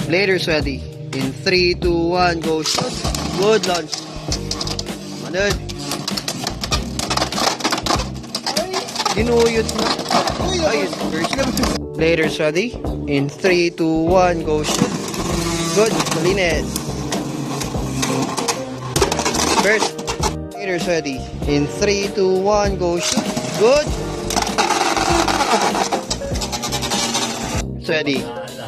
Players ready. In 3, 2, 1, go shoot. Good launch. Manod. Ginuyot na. Ay, first. Players ready. In 3, 2, 1, go shoot. Good. Malinis. First. Players ready. In 3, 2, 1, go shoot. Good. Ready.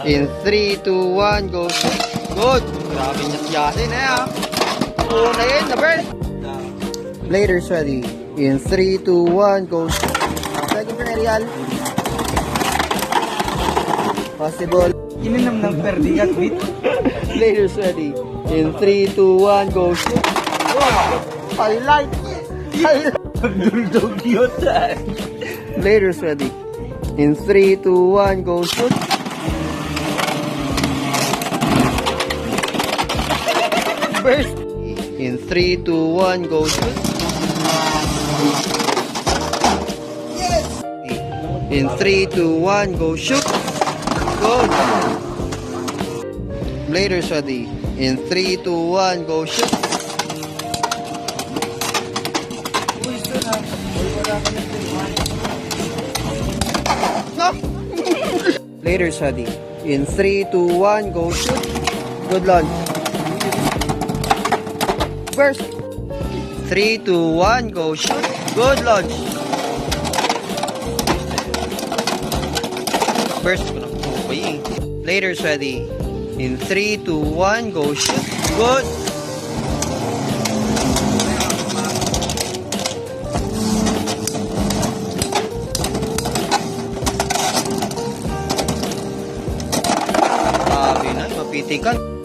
In 3, 2, 1, go shoot. Good. Grabe nyat-yatin eh ha. Una yun, na burn. Players ready. In 3, 2, 1, go shoot. Second real. Possible. Ininam ng perdigat, bit. Players ready. In 3, 2, 1, go shoot. Highlight. Highlight. Pagduldog yun. Players ready. In 3, 2, 1, go shoot. Burst. In 3, 2, 1, go shoot. Yes. In 3, 2, 1, go shoot. Good. Players ready. In 3, 2, 1, go shoot. No. Players ready. In 3, 2, 1, go shoot. Good launch. Burst. 3, 2, 1, go shoot. Good launch. Burst. Players ready. In 3, 2, 1, go shoot. Good. Sabi na, mapitikan.